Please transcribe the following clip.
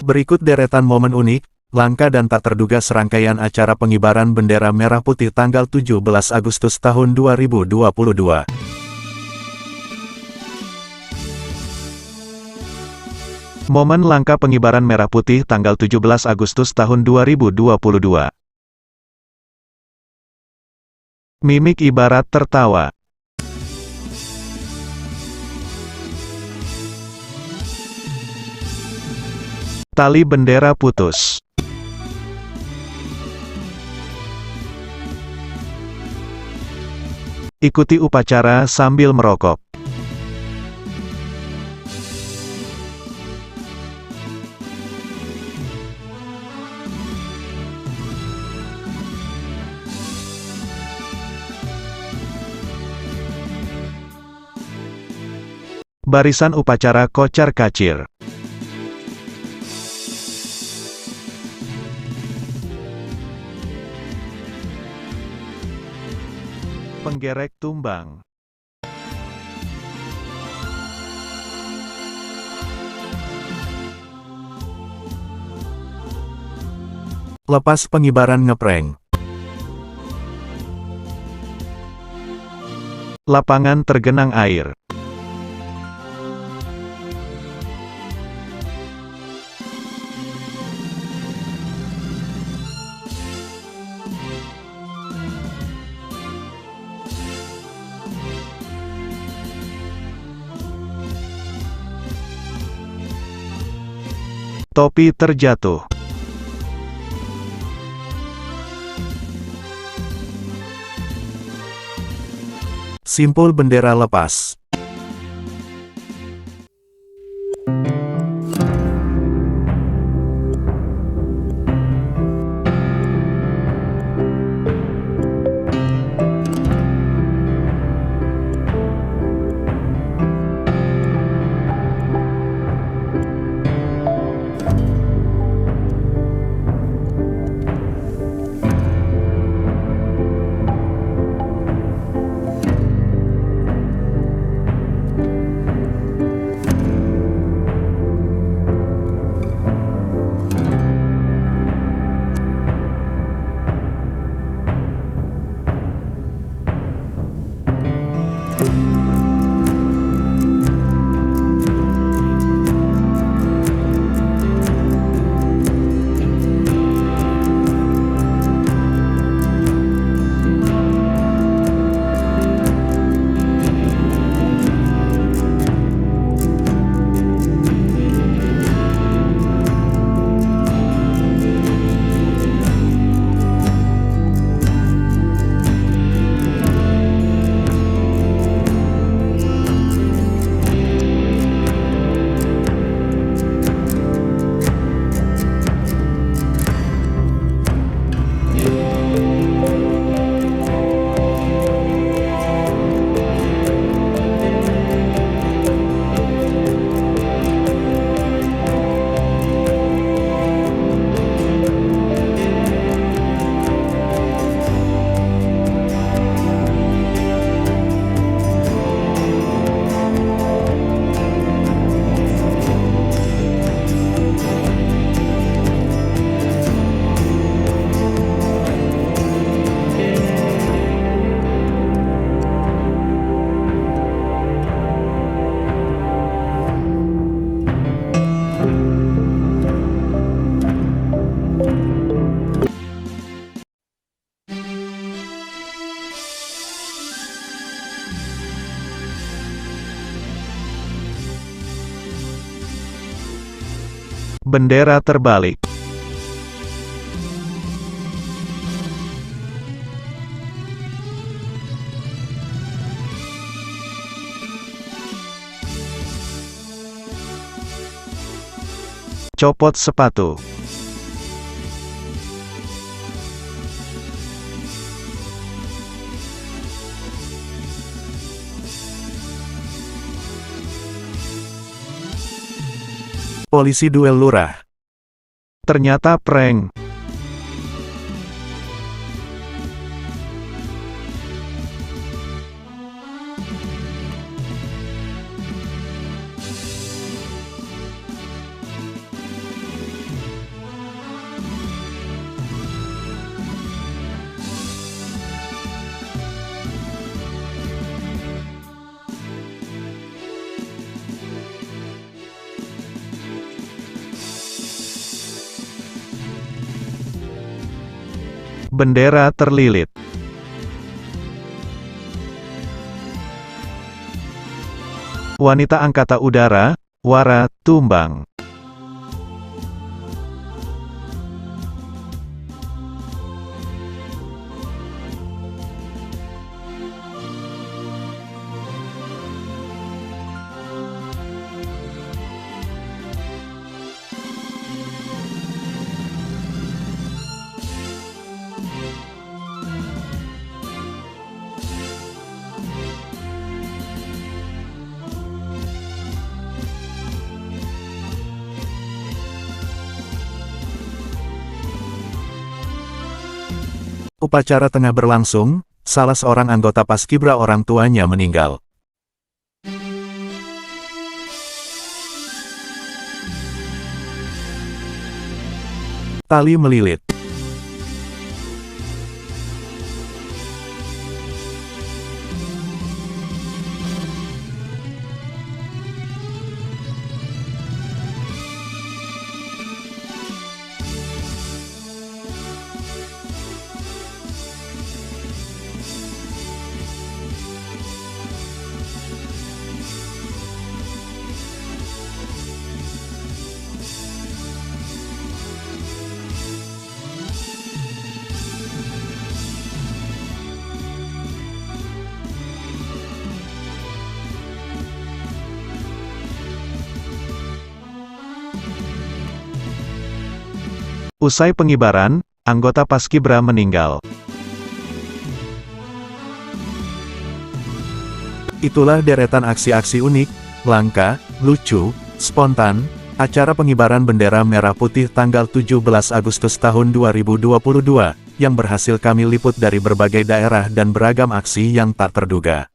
Berikut deretan momen unik, langka dan tak terduga serangkaian acara pengibaran bendera merah putih tanggal 17 Agustus tahun 2022. Momen langka pengibaran merah putih tanggal 17 Agustus tahun 2022. Mimik ibarat tertawa. Tali bendera putus. Ikuti upacara sambil merokok. Barisan upacara kocar-kacir. Penggerek tumbang. Lepas pengibaran ngeprank. Lapangan tergenang air. Topi terjatuh. Simpul bendera lepas. Bendera terbalik. Copot sepatu. Polisi duel lurah. Ternyata prank. Bendera terlilit. Wanita Angkatan Udara, Wara, tumbang. Upacara tengah berlangsung, salah seorang anggota Paskibra orang tuanya meninggal. Tali melilit. Usai pengibaran, anggota Paskibra meninggal. Itulah deretan aksi-aksi unik, langka, lucu, spontan, acara pengibaran bendera merah putih tanggal 17 Agustus tahun 2022, yang berhasil kami liput dari berbagai daerah dan beragam aksi yang tak terduga.